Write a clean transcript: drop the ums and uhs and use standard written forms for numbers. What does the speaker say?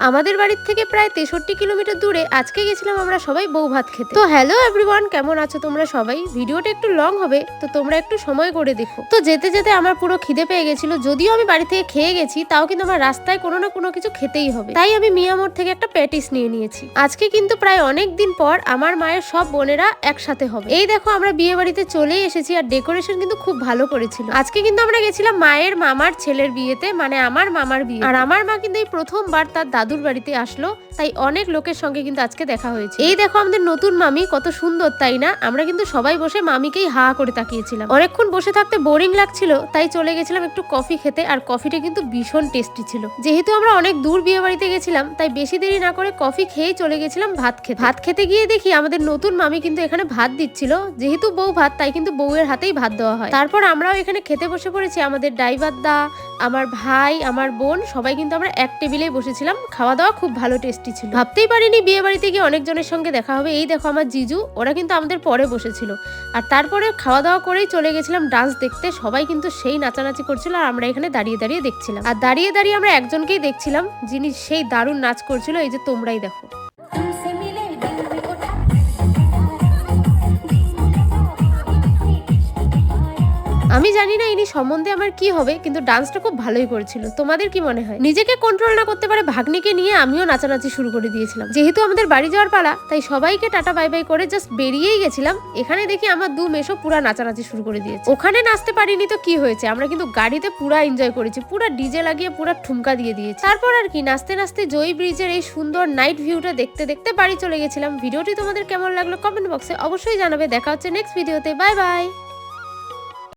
আমাদের বাড়ির থেকে প্রায় 63 কিলোমিটার দূরে আজকে গেছিলাম আমরা সবাই বউ ভাত খেতে। তো হ্যালো এভরিওয়ান, কেমন আছো তোমরা সবাই? ভিডিওটা একটু লং হবে, তো তোমরা একটু সময় করে দেখো। তো যেতে যেতে আমার পুরো খিদে পেয়ে গেছিল, যদিও আমি বাড়ি থেকে খেয়ে গেছি, তাও কিন্তু আমার রাস্তায় কোনো না কোনো কিছু খেতেই হবে। তাই আমি মিয়ামোড় থেকে একটা প্যাটিস নিয়ে নিয়েছি। আজকে কিন্তু প্রায় অনেক দিন পর আমার মায়ের সব বোনেরা একসাথে হবে। এই দেখো আমরা বিয়ে বাড়িতে চলেই এসেছি, আর ডেকোরেশন কিন্তু খুব ভালো করেছিল। আজকে কিন্তু আমরা গেছিলাম মায়ের মামার ছেলের বিয়েতে, মানে আমার মামার বিয়ে। আর আমার মা কিন্তু এই প্রথমবার তার দাদুর বাড়িতে আসলো, তাই অনেক লোকের সঙ্গে কিন্তু আজকে দেখা হয়েছে। এই দেখো আমাদের নতুন মামি, কত সুন্দর তাই না? আমরা কিন্তু সবাই বসে মামিকেই হা করে তাকিয়েছিলাম। অনেকক্ষণ বসে থাকতে বোরিং লাগছিল, তাই চলে গেছিলাম একটু কফি খেতে। আর কফিটা কিন্তু ভীষণ টেস্টি ছিল। যেহেতু আমরা অনেক দূর বিয়ে বাড়িতে গেছিলাম, তাই বেশি দেরি না করে কফি খেয়েই চলে গেছিলাম ভাত খেতে। ভাত খেতে গিয়ে দেখি আমাদের নতুন মামি কিন্তু এখানে ভাত দিচ্ছিল। যেহেতু বউ ভাত, তাই কিন্তু বউয়ের হাতেই ভাত দেওয়া হয়। তারপর আমরাও এখানে খেতে বসে পড়েছি। আমাদের ড্রাইভার দা, আমার ভাই, আমার বোন, সবাই কিন্তু আমরা এক টেবিলেই বসেছিলাম। খাওয়া দাওয়া খুব ভালো টেস্টি ছিল। ভাবতেই পারিনি বিয়ে বাড়িতে গিয়ে অনেকজনের সঙ্গে দেখা হবে। এই দেখো আমার জিজু, ওরা কিন্তু আমাদের পরে বসেছিল। আর তারপরে খাওয়া দাওয়া করেই চলে গেছিলাম ডান্স দেখতে। সবাই কিন্তু সেই নাচানাচি করছিল, আর আমরা এখানে দাঁড়িয়ে দাঁড়িয়ে দেখছিলাম। আর দাঁড়িয়ে দাঁড়িয়ে আমরা একজনকেই দেখছিলাম, যিনি সেই দারুণ নাচ করছিল। এই যে তোমরাই দেখো। আমি জানি না ইনি সম্বন্ধে আমার কি হবে, কিন্তু ডান্সটা খুব ভালোই করেছিল। তোমাদের কি মনে হয়? নিজেকে কন্ট্রোল না করতে পারে ভাগ্নিকে নিয়ে আমিও নাচানাচি শুরু করে দিয়েছিলাম। যেহেতু আমাদের বাড়ি যাওয়ার পালা, তাই সবাইকে টাটা বাই বাই করে জাস্ট বেরিয়েই গেছিলাম। এখানে দেখি আমার দু মেশো পুরা নাচানাচি শুরু করে দিয়েছে। ওখানে নাচতে পারিনি তো কি হয়েছে, আমরা কিন্তু গাড়িতে পুরা এনজয় করেছি। পুরা ডিজে লাগিয়ে পুরা ঠুমকা দিয়ে দিয়েছি। তারপর আর কি, নাচতে নাচতে জয়ী ব্রিজের এই সুন্দর নাইট ভিউটা দেখতে দেখতে বাড়ি চলে গেছিলাম। ভিডিওটি তোমাদের কেমন লাগলো কমেন্ট বক্সে অবশ্যই জানাবে। দেখা হচ্ছে নেক্সট ভিডিওতে। Bye bye.